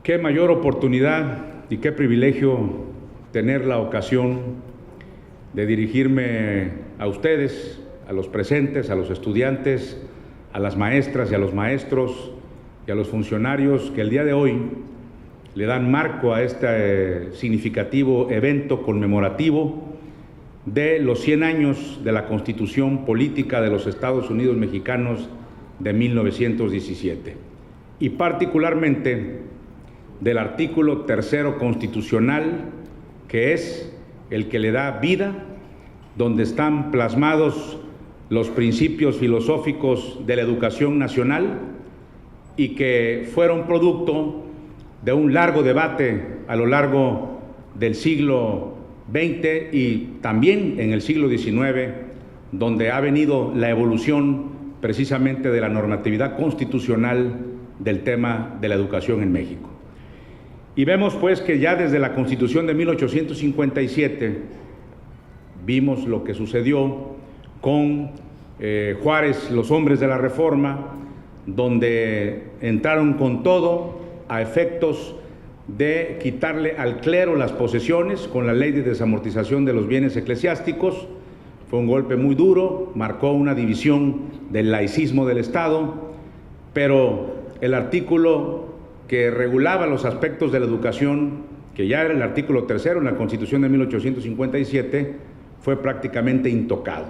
Qué mayor oportunidad y qué privilegio tener la ocasión de dirigirme a ustedes, a los presentes, a los estudiantes, a las maestras y a los maestros y a los funcionarios que el día de hoy le dan marco a este significativo evento conmemorativo de los 100 años de la Constitución Política de los Estados Unidos Mexicanos de 1917 y particularmente del artículo tercero constitucional, que es el que le da vida, donde están plasmados los principios filosóficos de la educación nacional y que fueron producto de un largo debate a lo largo del siglo XX y también en el siglo XIX, donde ha venido la evolución precisamente de la normatividad constitucional del tema de la educación en México. Y vemos pues que ya desde la Constitución de 1857 vimos lo que sucedió con Juárez, los hombres de la Reforma, donde entraron con todo a efectos de quitarle al clero las posesiones con la ley de desamortización de los bienes eclesiásticos. Fue un golpe muy duro, marcó una división del laicismo del Estado, pero el artículo que regulaba los aspectos de la educación, que ya era el artículo tercero en la Constitución de 1857, fue prácticamente intocado.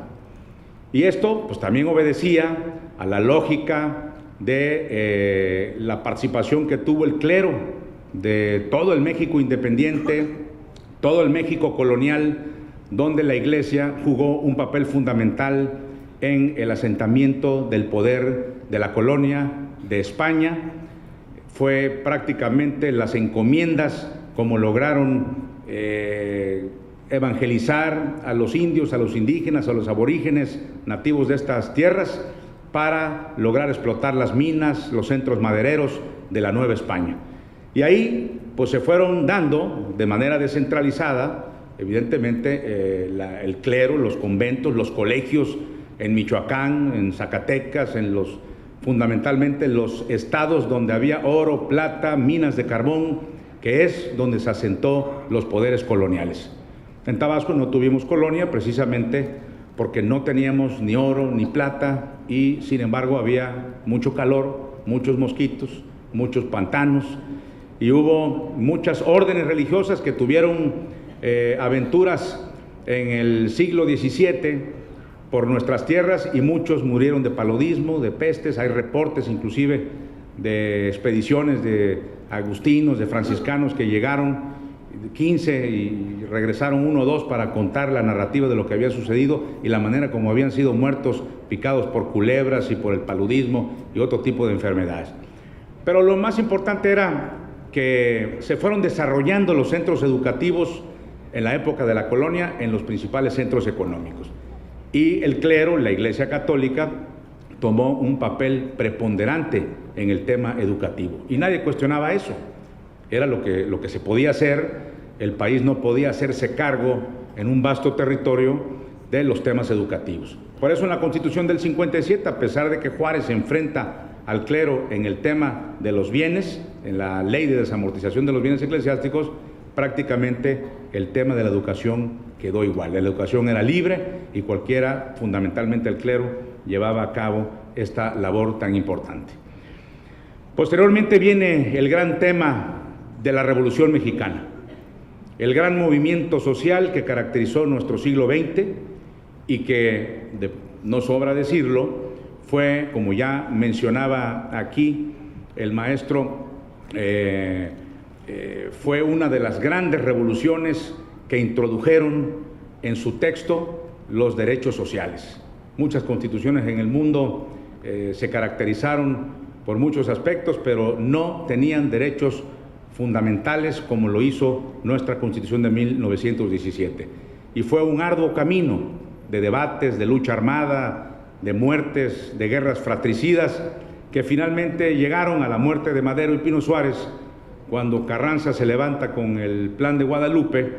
Y esto pues también obedecía a la lógica de la participación que tuvo el clero de todo el México independiente, todo el México colonial, donde la Iglesia jugó un papel fundamental en el asentamiento del poder de la colonia de España. Fue prácticamente las encomiendas como lograron evangelizar a los indios, a los indígenas, a los aborígenes nativos de estas tierras para lograr explotar las minas, los centros madereros de la Nueva España. Y ahí pues se fueron dando de manera descentralizada, evidentemente, el clero, los conventos, los colegios en Michoacán, en Zacatecas, fundamentalmente en los estados donde había oro, plata, minas de carbón, que es donde se asentó los poderes coloniales. En Tabasco no tuvimos colonia precisamente porque no teníamos ni oro ni plata y sin embargo había mucho calor, muchos mosquitos, muchos pantanos y hubo muchas órdenes religiosas que tuvieron aventuras en el siglo XVII por nuestras tierras y muchos murieron de paludismo, de pestes. Hay reportes inclusive de expediciones de agustinos, de franciscanos que llegaron 15 y regresaron 1 o 2 para contar la narrativa de lo que había sucedido y la manera como habían sido muertos picados por culebras y por el paludismo y otro tipo de enfermedades. Pero lo más importante era que se fueron desarrollando los centros educativos en la época de la colonia en los principales centros económicos. Y el clero, la Iglesia Católica, tomó un papel preponderante en el tema educativo. Y nadie cuestionaba eso. Era lo que se podía hacer. El país no podía hacerse cargo en un vasto territorio de los temas educativos. Por eso en la Constitución del 57, a pesar de que Juárez se enfrenta al clero en el tema de los bienes, en la ley de desamortización de los bienes eclesiásticos, prácticamente el tema de la educación quedó igual. La educación era libre y cualquiera, fundamentalmente el clero, llevaba a cabo esta labor tan importante. Posteriormente viene el gran tema de la Revolución Mexicana, el gran movimiento social que caracterizó nuestro siglo XX y que, no sobra decirlo, fue, como ya mencionaba aquí el maestro, fue una de las grandes revoluciones que introdujeron en su texto los derechos sociales. Muchas constituciones en el mundo se caracterizaron por muchos aspectos, pero no tenían derechos fundamentales como lo hizo nuestra Constitución de 1917. Y fue un arduo camino de debates, de lucha armada, de muertes, de guerras fratricidas, que finalmente llegaron a la muerte de Madero y Pino Suárez, cuando Carranza se levanta con el Plan de Guadalupe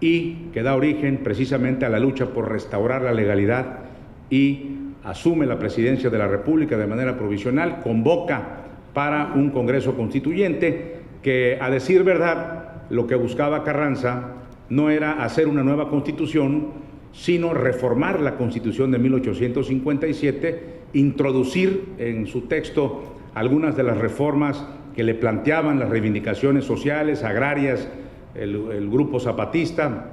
y que da origen precisamente a la lucha por restaurar la legalidad y asume la presidencia de la República de manera provisional, convoca para un Congreso Constituyente que, a decir verdad, lo que buscaba Carranza no era hacer una nueva Constitución, sino reformar la Constitución de 1857, introducir en su texto algunas de las reformas que le planteaban las reivindicaciones sociales, agrarias, el grupo zapatista,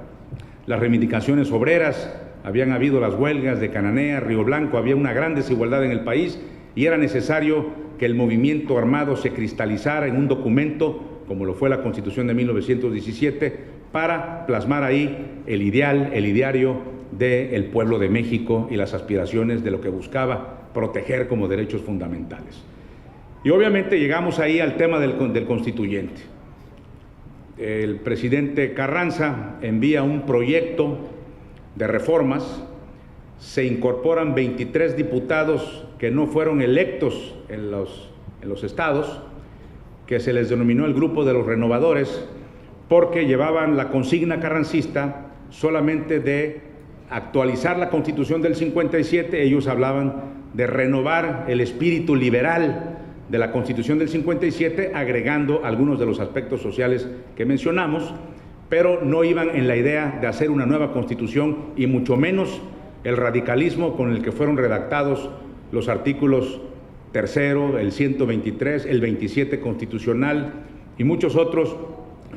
las reivindicaciones obreras. Habían habido las huelgas de Cananea, Río Blanco, había una gran desigualdad en el país y era necesario que el movimiento armado se cristalizara en un documento, como lo fue la Constitución de 1917, para plasmar ahí el ideal, el ideario del pueblo de México y las aspiraciones de lo que buscaba proteger como derechos fundamentales. Y obviamente llegamos ahí al tema del constituyente. El presidente Carranza envía un proyecto de reformas, se incorporan 23 diputados que no fueron electos en los estados, que se les denominó el Grupo de los Renovadores, porque llevaban la consigna carrancista solamente de actualizar la Constitución del 57, ellos hablaban de renovar el espíritu liberal de la Constitución del 57, agregando algunos de los aspectos sociales que mencionamos, pero no iban en la idea de hacer una nueva Constitución y mucho menos el radicalismo con el que fueron redactados los artículos 3º, el 123, el 27 constitucional y muchos otros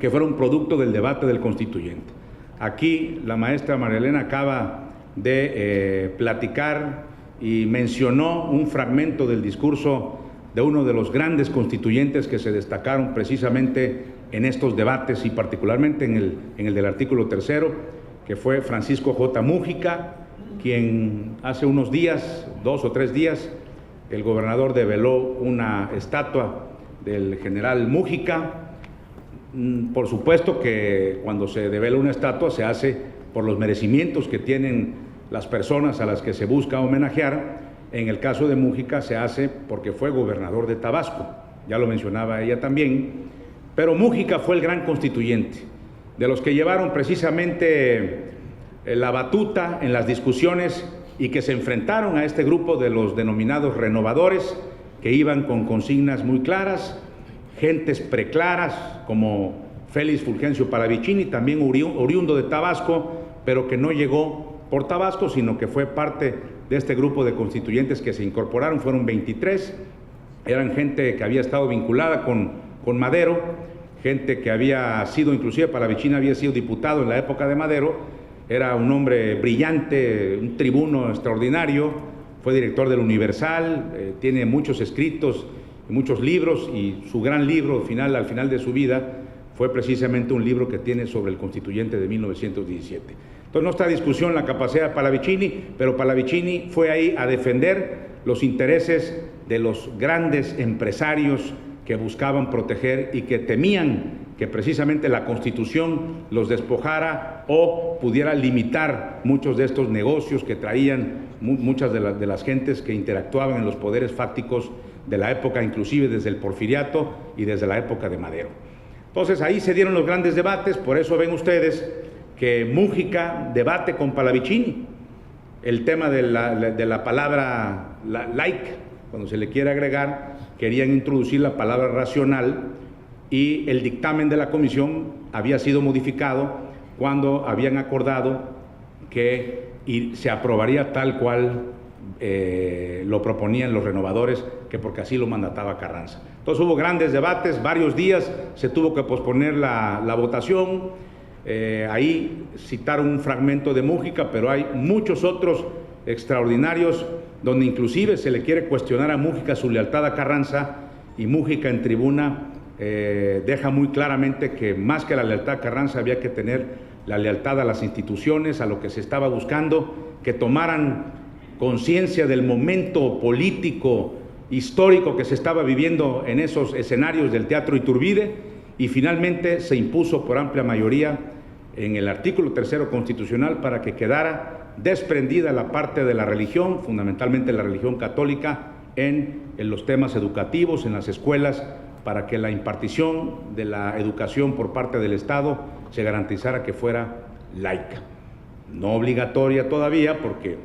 que fueron producto del debate del constituyente. Aquí la maestra María Elena acaba de platicar y mencionó un fragmento del discurso de uno de los grandes constituyentes que se destacaron precisamente en estos debates y particularmente en el del artículo 3º, que fue Francisco J. Mújica, quien hace unos días, 2 o 3 días, el gobernador develó una estatua del general Mújica. Por supuesto que cuando se devela una estatua se hace por los merecimientos que tienen las personas a las que se busca homenajear. En el caso de Mújica se hace porque fue gobernador de Tabasco, ya lo mencionaba ella también, pero Mújica fue el gran constituyente, de los que llevaron precisamente la batuta en las discusiones y que se enfrentaron a este grupo de los denominados renovadores, que iban con consignas muy claras, gentes preclaras como Félix Fulgencio Palavicini, también oriundo de Tabasco, pero que no llegó por Tabasco, sino que fue parte de este grupo de constituyentes que se incorporaron. Fueron 23, eran gente que había estado vinculada con Madero, gente que había sido, inclusive Palavicini había sido diputado en la época de Madero, era un hombre brillante, un tribuno extraordinario, fue director del Universal, tiene muchos escritos, muchos libros, y su gran libro al final de su vida fue precisamente un libro que tiene sobre el constituyente de 1917. Entonces no está en discusión la capacidad de Palavicini, pero Palavicini fue ahí a defender los intereses de los grandes empresarios que buscaban proteger y que temían que precisamente la Constitución los despojara o pudiera limitar muchos de estos negocios que traían muchas de las gentes que interactuaban en los poderes fácticos de la época, inclusive desde el Porfiriato y desde la época de Madero. Entonces ahí se dieron los grandes debates, por eso ven ustedes que Mújica debate con Palavicini el tema de la palabra like, cuando se le quiere agregar, querían introducir la palabra racional, y el dictamen de la comisión había sido modificado cuando habían acordado que se aprobaría tal cual lo proponían los renovadores, que porque así lo mandataba Carranza. Entonces hubo grandes debates, varios días, se tuvo que posponer la votación. Ahí citaron un fragmento de Mújica, pero hay muchos otros extraordinarios donde inclusive se le quiere cuestionar a Mújica su lealtad a Carranza, y Mújica en tribuna deja muy claramente que más que la lealtad a Carranza había que tener la lealtad a las instituciones, a lo que se estaba buscando, que tomaran conciencia del momento político, histórico que se estaba viviendo en esos escenarios del Teatro Iturbide, y finalmente se impuso por amplia mayoría en el artículo 3º constitucional para que quedara desprendida la parte de la religión, fundamentalmente la religión católica, en los temas educativos, en las escuelas, para que la impartición de la educación por parte del Estado se garantizara que fuera laica. No obligatoria todavía, porque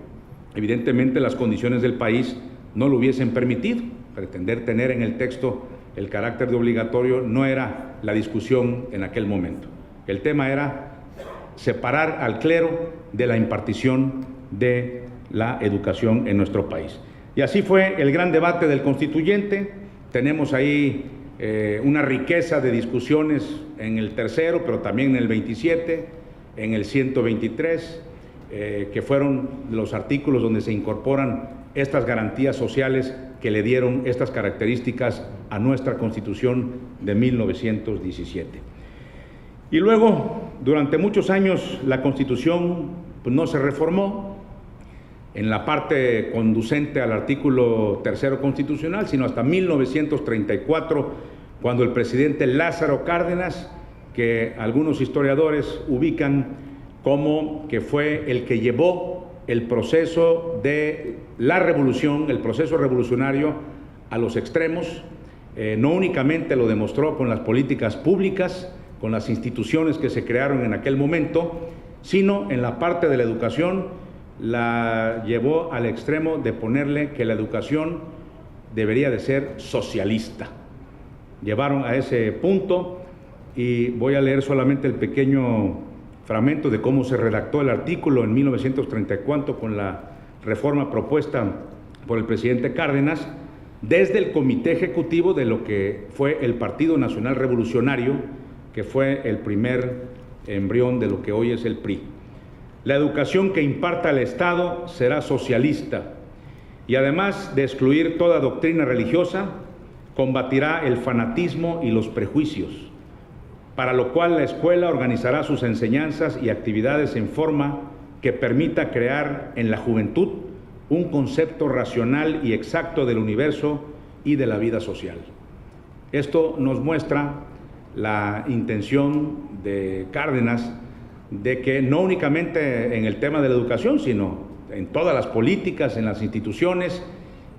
evidentemente las condiciones del país no lo hubiesen permitido. Pretender tener en el texto el carácter de obligatorio no era la discusión en aquel momento. El tema era separar al clero de la impartición de la educación en nuestro país. Y así fue el gran debate del constituyente. Tenemos ahí una riqueza de discusiones en el tercero, pero también en el 27, en el 123, que fueron los artículos donde se incorporan estas garantías sociales que le dieron estas características a nuestra Constitución de 1917. Y luego, durante muchos años, la Constitución pues, no se reformó en la parte conducente al artículo tercero constitucional, sino hasta 1934, cuando el presidente Lázaro Cárdenas, que algunos historiadores ubican como que fue el que llevó el proceso de la revolución, el proceso revolucionario a los extremos, no únicamente lo demostró con las políticas públicas, con las instituciones que se crearon en aquel momento, sino en la parte de la educación la llevó al extremo de ponerle que la educación debería de ser socialista. Llevaron a ese punto y voy a leer solamente el pequeño fragmento de cómo se redactó el artículo en 1934 con la reforma propuesta por el presidente Cárdenas desde el comité ejecutivo de lo que fue el Partido Nacional Revolucionario, que fue el primer embrión de lo que hoy es el PRI. La educación que imparta el Estado será socialista y además de excluir toda doctrina religiosa, combatirá el fanatismo y los prejuicios, para lo cual la escuela organizará sus enseñanzas y actividades en forma que permita crear en la juventud un concepto racional y exacto del universo y de la vida social. Esto nos muestra la intención de Cárdenas de que no únicamente en el tema de la educación, sino en todas las políticas, en las instituciones,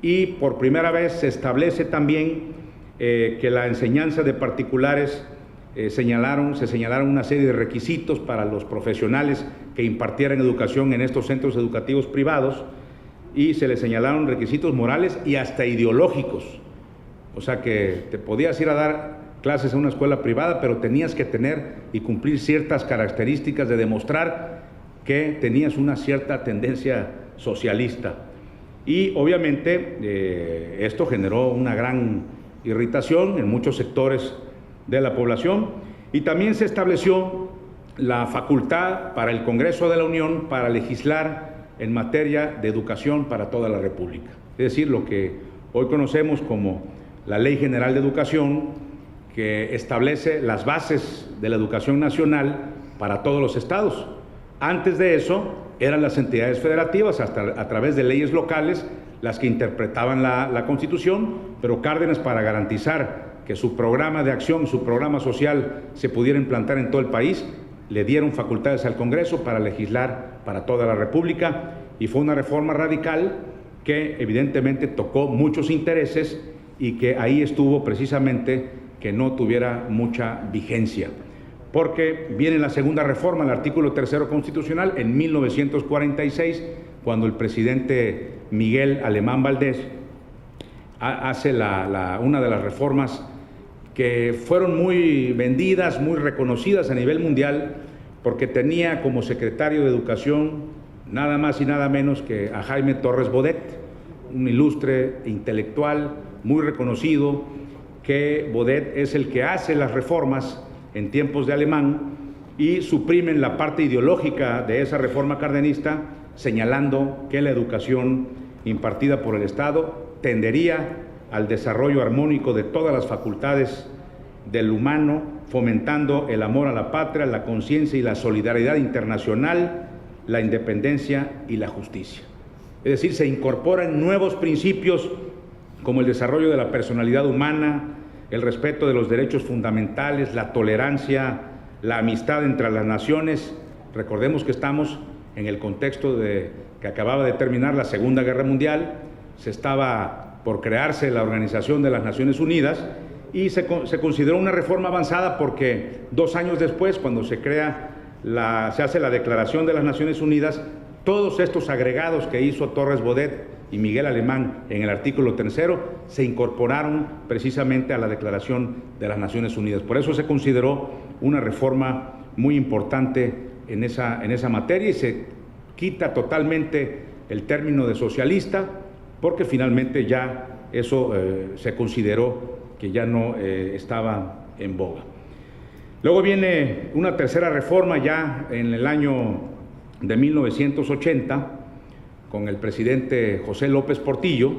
y por primera vez se establece también que la enseñanza de particulares se señalaron una serie de requisitos para los profesionales que impartieran educación en estos centros educativos privados y se les señalaron requisitos morales y hasta ideológicos. O sea que te podías ir a dar clases en una escuela privada, pero tenías que tener y cumplir ciertas características de demostrar que tenías una cierta tendencia socialista. Y obviamente esto generó una gran irritación en muchos sectores de la población y también se estableció la facultad para el Congreso de la Unión para legislar en materia de educación para toda la República. Es decir, lo que hoy conocemos como la Ley General de Educación, que establece las bases de la educación nacional para todos los estados. Antes de eso eran las entidades federativas, hasta a través de leyes locales, las que interpretaban la Constitución, pero Cárdenas, para garantizar que su programa de acción, su programa social se pudiera implantar en todo el país, le dieron facultades al Congreso para legislar para toda la República y fue una reforma radical que evidentemente tocó muchos intereses y que ahí estuvo precisamente que no tuviera mucha vigencia. Porque viene la segunda reforma, el artículo tercero constitucional, en 1946, cuando el presidente Miguel Alemán Valdés hace una de las reformas que fueron muy vendidas, muy reconocidas a nivel mundial, porque tenía como secretario de Educación nada más y nada menos que a Jaime Torres Bodet, un ilustre intelectual muy reconocido, que Bodet es el que hace las reformas en tiempos de Alemán y suprimen la parte ideológica de esa reforma cardenista, señalando que la educación impartida por el Estado tendería al desarrollo armónico de todas las facultades del humano, fomentando el amor a la patria, la conciencia y la solidaridad internacional, la independencia y la justicia. Es decir, se incorporan nuevos principios como el desarrollo de la personalidad humana, el respeto de los derechos fundamentales, la tolerancia, la amistad entre las naciones. Recordemos que estamos en el contexto de que acababa de terminar la Segunda Guerra Mundial, se estaba por crearse la Organización de las Naciones Unidas y se consideró una reforma avanzada porque 2 años después, cuando se hace la Declaración de las Naciones Unidas, Todos estos agregados que hizo Torres Bodet y Miguel Alemán en el artículo 3 se incorporaron precisamente a la Declaración de las Naciones Unidas. Por eso se consideró una reforma muy importante en esa materia y se quita totalmente el término de socialista, porque finalmente ya eso se consideró que ya no estaba en boga. Luego viene una tercera reforma ya en el año de 1980, con el presidente José López Portillo,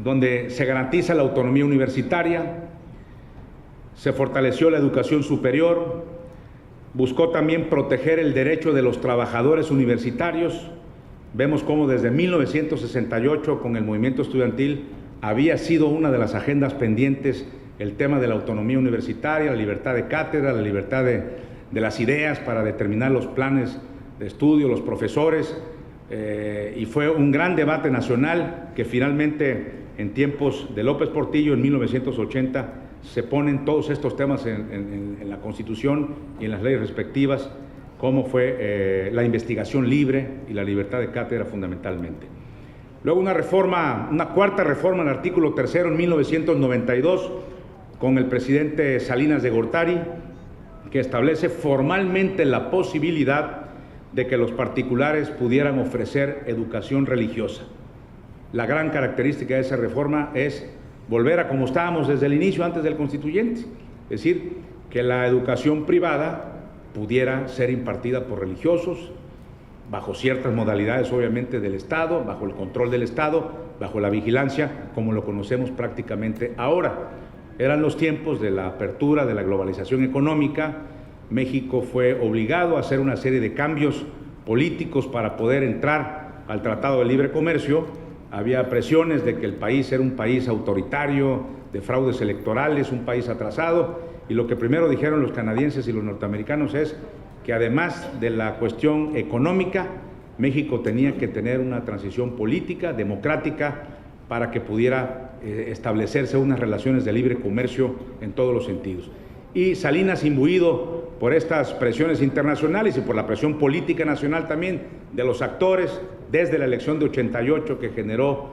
donde se garantiza la autonomía universitaria, se fortaleció la educación superior, buscó también proteger el derecho de los trabajadores universitarios. Vemos cómo desde 1968, con el movimiento estudiantil, había sido una de las agendas pendientes el tema de la autonomía universitaria, la libertad de cátedra, la libertad de las ideas para determinar los planes de estudio, los profesores, y fue un gran debate nacional que finalmente en tiempos de López Portillo, en 1980, se ponen todos estos temas en la Constitución y en las leyes respectivas, como fue la investigación libre y la libertad de cátedra fundamentalmente. Luego una cuarta reforma al artículo 3 en 1992, con el presidente Salinas de Gortari, que establece formalmente la posibilidad de que los particulares pudieran ofrecer educación religiosa. La gran característica de esa reforma es volver a como estábamos desde el inicio, antes del constituyente, es decir, que la educación privada pudiera ser impartida por religiosos, bajo ciertas modalidades obviamente del Estado, bajo el control del Estado, bajo la vigilancia, como lo conocemos prácticamente ahora. Eran los tiempos de la apertura, de la globalización económica. México fue obligado a hacer una serie de cambios políticos para poder entrar al Tratado de Libre Comercio. Había presiones de que el país era un país autoritario, de fraudes electorales, un país atrasado, y lo que primero dijeron los canadienses y los norteamericanos es que además de la cuestión económica, México tenía que tener una transición política, democrática, para que pudiera establecerse unas relaciones de libre comercio en todos los sentidos. Y Salinas, imbuido por estas presiones internacionales y por la presión política nacional también de los actores, desde la elección de 88, que generó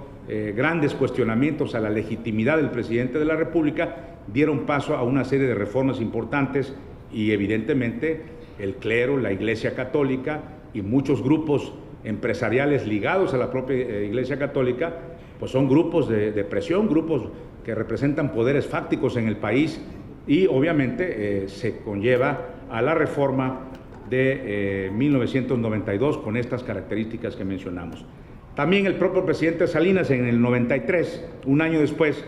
grandes cuestionamientos a la legitimidad del presidente de la República, dieron paso a una serie de reformas importantes y evidentemente el clero, la Iglesia Católica y muchos grupos empresariales ligados a la propia Iglesia Católica, pues son grupos de presión, grupos que representan poderes fácticos en el país, y obviamente se conlleva a la reforma de 1992 con estas características que mencionamos. También el propio presidente Salinas en el 93, un año después,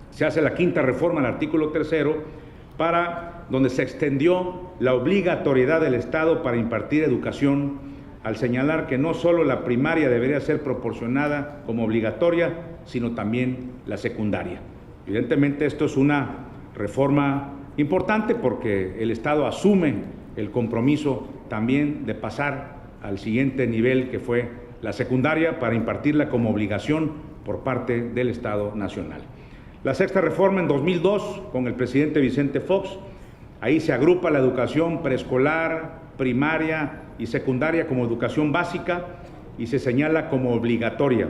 se hace la quinta reforma al artículo 3, donde se extendió la obligatoriedad del Estado para impartir educación, al señalar que no solo la primaria debería ser proporcionada como obligatoria, sino también la secundaria. Evidentemente esto es una reforma importante porque el Estado asume el compromiso también de pasar al siguiente nivel, que fue la secundaria, para impartirla como obligación por parte del Estado nacional. La sexta reforma en 2002, con el presidente Vicente Fox, ahí se agrupa la educación preescolar, primaria y secundaria como educación básica y se señala como obligatoria.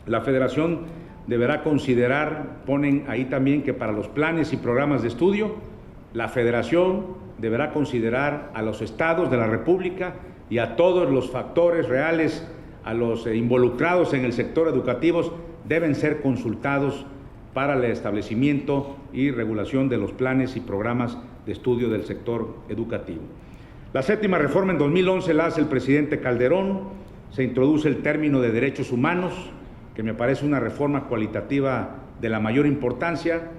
La Federación deberá considerar, ponen ahí también que para los planes y programas de estudio, la Federación deberá considerar a los estados de la República y a todos los factores reales, a los involucrados en el sector educativo, deben ser consultados para el establecimiento y regulación de los planes y programas de estudio del sector educativo. La séptima reforma en 2011 la hace el presidente Calderón, se introduce el término de derechos humanos, que me parece una reforma cualitativa de la mayor importancia.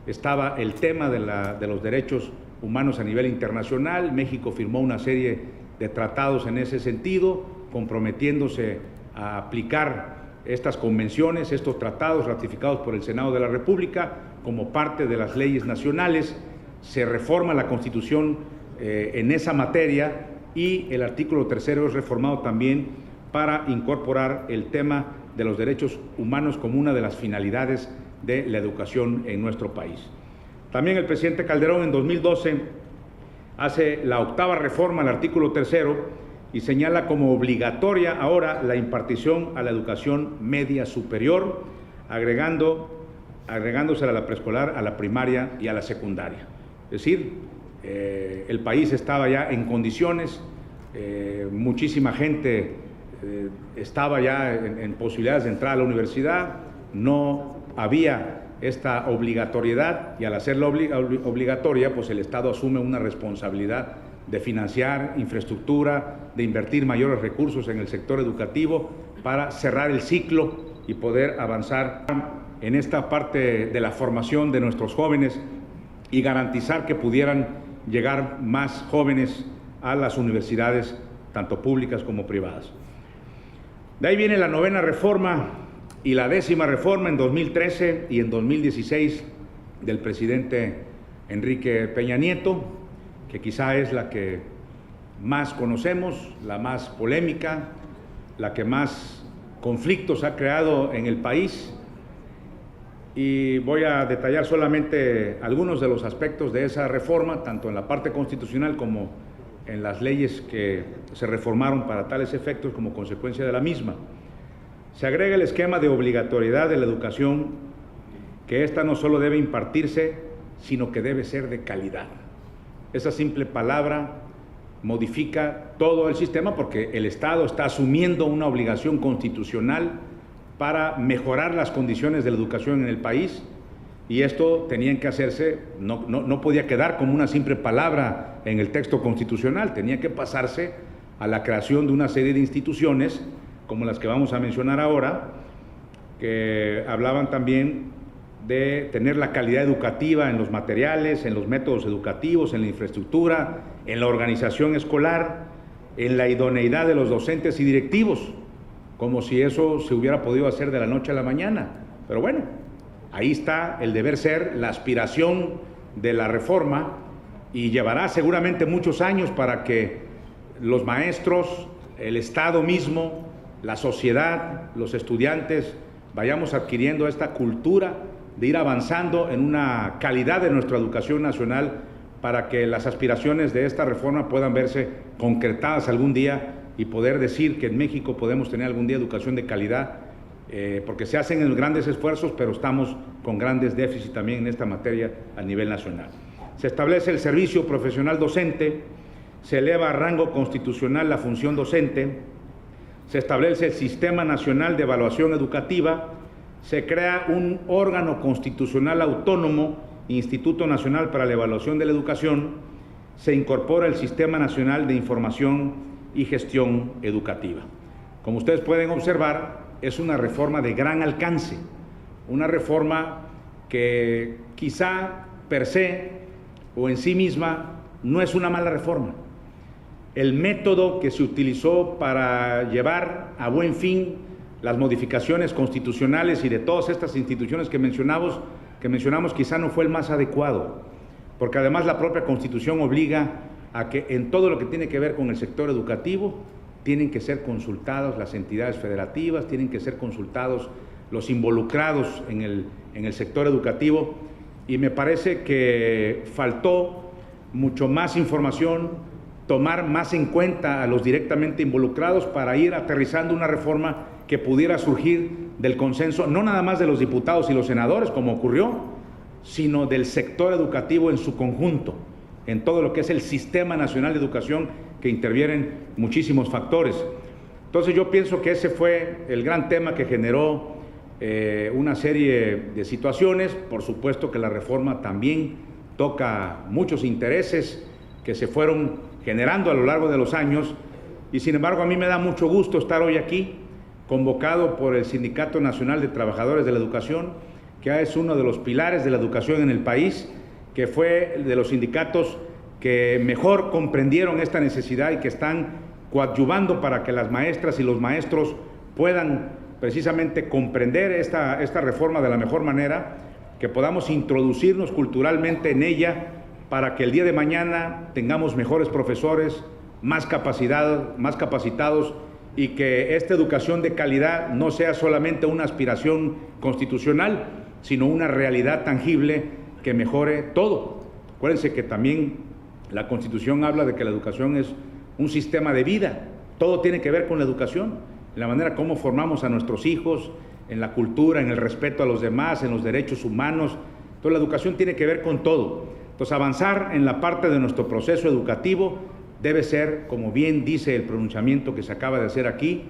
Estaba el tema de los derechos humanos a nivel internacional. México firmó una serie de tratados en ese sentido, comprometiéndose a aplicar estas convenciones, estos tratados ratificados por el Senado de la República como parte de las leyes nacionales. Se reforma la Constitución en esa materia y el artículo 3 es reformado también para incorporar el tema de los derechos humanos como una de las finalidades de la educación en nuestro país. También el presidente Calderón en 2012 hace la octava reforma al artículo 3 y señala como obligatoria ahora la impartición a la educación media superior, agregándose a la preescolar, a la primaria y a la secundaria. Es decir, el país estaba ya en condiciones, muchísima gente estaba ya en posibilidades de entrar a la universidad, no había esta obligatoriedad, y al hacerla obligatoria, pues el Estado asume una responsabilidad de financiar infraestructura, de invertir mayores recursos en el sector educativo para cerrar el ciclo y poder avanzar en esta parte de la formación de nuestros jóvenes y garantizar que pudieran llegar más jóvenes a las universidades, tanto públicas como privadas. De ahí viene la 9ª reforma y la 10ª reforma en 2013 y en 2016 del presidente Enrique Peña Nieto, que quizá es la que más conocemos, la más polémica, la que más conflictos ha creado en el país, y voy a detallar solamente algunos de los aspectos de esa reforma, tanto en la parte constitucional como en las leyes que se reformaron para tales efectos como consecuencia de la misma. Se agrega el esquema de obligatoriedad de la educación, que ésta no solo debe impartirse, sino que debe ser de calidad. Esa simple palabra modifica todo el sistema, porque el Estado está asumiendo una obligación constitucional para mejorar las condiciones de la educación en el país, y esto tenía que hacerse, no podía quedar como una simple palabra en el texto constitucional, tenía que pasarse a la creación de una serie de instituciones, como las que vamos a mencionar ahora, que hablaban también de tener la calidad educativa en los materiales, en los métodos educativos, en la infraestructura, en la organización escolar, en la idoneidad de los docentes y directivos, como si eso se hubiera podido hacer de la noche a la mañana. Pero bueno, ahí está el deber ser, la aspiración de la reforma, y llevará seguramente muchos años para que los maestros, el Estado mismo, la sociedad, los estudiantes, vayamos adquiriendo esta cultura de ir avanzando en una calidad de nuestra educación nacional, para que las aspiraciones de esta reforma puedan verse concretadas algún día y poder decir que en México podemos tener algún día educación de calidad, porque se hacen grandes esfuerzos, pero estamos con grandes déficits también en esta materia a nivel nacional. Se establece el servicio profesional docente, se eleva a rango constitucional la función docente, se establece el Sistema Nacional de Evaluación Educativa, se crea un órgano constitucional autónomo, Instituto Nacional para la Evaluación de la Educación, se incorpora el Sistema Nacional de Información y Gestión Educativa. Como ustedes pueden observar, es una reforma de gran alcance, una reforma que quizá per se o en sí misma no es una mala reforma. El método que se utilizó para llevar a buen fin las modificaciones constitucionales y de todas estas instituciones que mencionamos quizá no fue el más adecuado, porque además la propia Constitución obliga a que en todo lo que tiene que ver con el sector educativo tienen que ser consultadas las entidades federativas, tienen que ser consultados los involucrados en el sector educativo, y me parece que faltó mucho más información, tomar más en cuenta a los directamente involucrados para ir aterrizando una reforma que pudiera surgir del consenso, no nada más de los diputados y los senadores, como ocurrió, sino del sector educativo en su conjunto, en todo lo que es el Sistema Nacional de Educación, que intervienen muchísimos factores. Entonces yo pienso que ese fue el gran tema que generó una serie de situaciones. Por supuesto que la reforma también toca muchos intereses que se fueron generando a lo largo de los años, y sin embargo a mí me da mucho gusto estar hoy aquí, convocado por el Sindicato Nacional de Trabajadores de la Educación, que es uno de los pilares de la educación en el país, que fue de los sindicatos que mejor comprendieron esta necesidad y que están coadyuvando para que las maestras y los maestros puedan precisamente comprender esta reforma de la mejor manera, que podamos introducirnos culturalmente en ella, para que el día de mañana tengamos mejores profesores, más capacitados, y que esta educación de calidad no sea solamente una aspiración constitucional, sino una realidad tangible que mejore todo. Acuérdense que también la Constitución habla de que la educación es un sistema de vida, Todo tiene que ver con la educación, en la manera como formamos a nuestros hijos, en la cultura, en el respeto a los demás, en los derechos humanos. Entonces la educación tiene que ver con todo. Entonces avanzar en la parte de nuestro proceso educativo debe ser, como bien dice el pronunciamiento que se acaba de hacer aquí,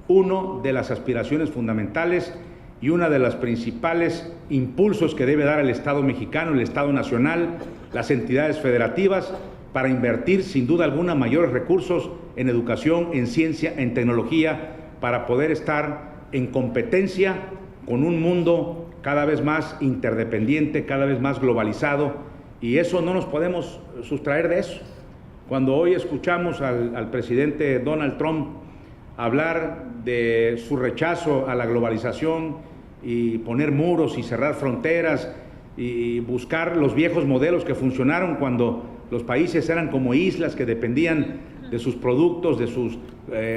uno de las aspiraciones fundamentales y una de los principales impulsos que debe dar el Estado mexicano, el Estado nacional, las entidades federativas, para invertir sin duda alguna mayores recursos en educación, en ciencia, en tecnología, para poder estar en competencia con un mundo cada vez más interdependiente, cada vez más globalizado, y eso no nos podemos sustraer de eso. Cuando hoy escuchamos al presidente Donald Trump hablar de su rechazo a la globalización y poner muros y cerrar fronteras y buscar los viejos modelos que funcionaron cuando los países eran como islas que dependían de sus productos, de su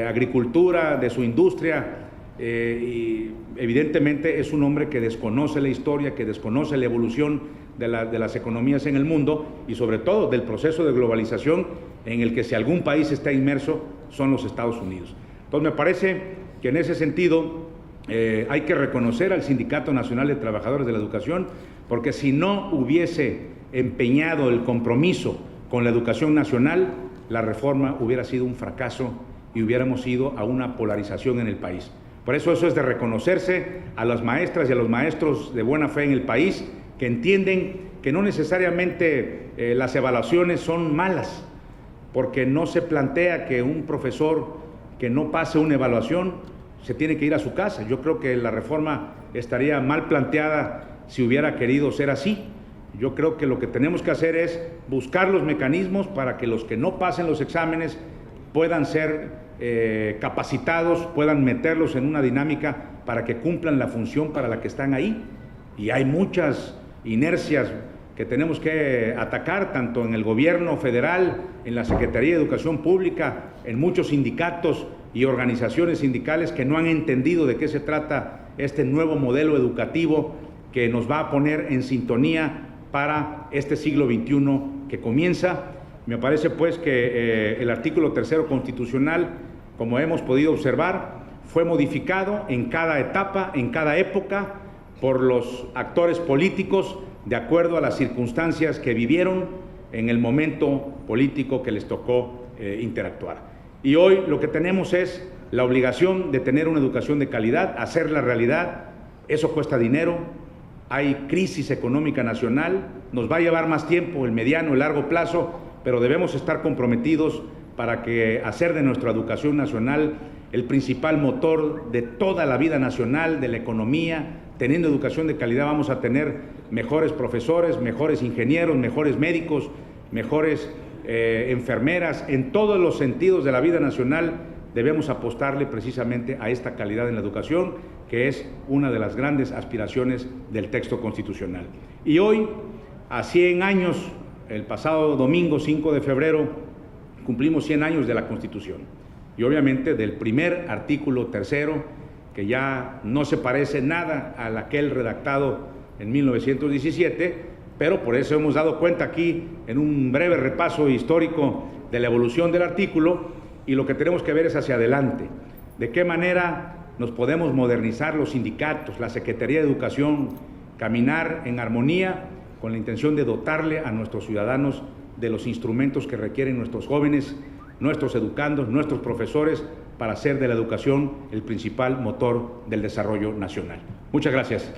agricultura, de su industria, y evidentemente es un hombre que desconoce la historia, que desconoce la evolución de las economías en el mundo y sobre todo del proceso de globalización en el que si algún país está inmerso son los Estados Unidos. Entonces me parece que en ese sentido hay que reconocer al Sindicato Nacional de Trabajadores de la Educación, porque si no hubiese empeñado el compromiso con la educación nacional, la reforma hubiera sido un fracaso y hubiéramos ido a una polarización en el país. Por eso es de reconocerse a las maestras y a los maestros de buena fe en el país, que entienden que no necesariamente las evaluaciones son malas, porque no se plantea que un profesor que no pase una evaluación se tiene que ir a su casa. Yo creo que la reforma estaría mal planteada si hubiera querido ser así. Yo creo que lo que tenemos que hacer es buscar los mecanismos para que los que no pasen los exámenes puedan ser capacitados, puedan meterlos en una dinámica para que cumplan la función para la que están ahí. Y hay muchas inercias que tenemos que atacar, tanto en el gobierno federal, en la Secretaría de Educación Pública, en muchos sindicatos y organizaciones sindicales que no han entendido de qué se trata este nuevo modelo educativo que nos va a poner en sintonía para este siglo XXI que comienza. Me parece pues que el artículo 3º constitucional, como hemos podido observar, fue modificado en cada etapa, en cada época, por los actores políticos de acuerdo a las circunstancias que vivieron en el momento político que les tocó interactuar. Y hoy lo que tenemos es la obligación de tener una educación de calidad, hacerla realidad. Eso cuesta dinero, hay crisis económica nacional, nos va a llevar más tiempo, el mediano, el largo plazo, pero debemos estar comprometidos para que hacer de nuestra educación nacional el principal motor de toda la vida nacional, de la economía. Teniendo educación de calidad vamos a tener mejores profesores, mejores ingenieros, mejores médicos, mejores enfermeras. En todos los sentidos de la vida nacional debemos apostarle precisamente a esta calidad en la educación, que es una de las grandes aspiraciones del texto constitucional. Y hoy, a 100 años, el pasado domingo 5 de febrero, cumplimos 100 años de la Constitución y obviamente del primer artículo 3º, que ya no se parece nada a aquel redactado en 1917, pero por eso hemos dado cuenta aquí en un breve repaso histórico de la evolución del artículo, y lo que tenemos que ver es hacia adelante, de qué manera nos podemos modernizar los sindicatos, la Secretaría de Educación, caminar en armonía con la intención de dotarle a nuestros ciudadanos de los instrumentos que requieren nuestros jóvenes, nuestros educandos, nuestros profesores, para hacer de la educación el principal motor del desarrollo nacional. Muchas gracias.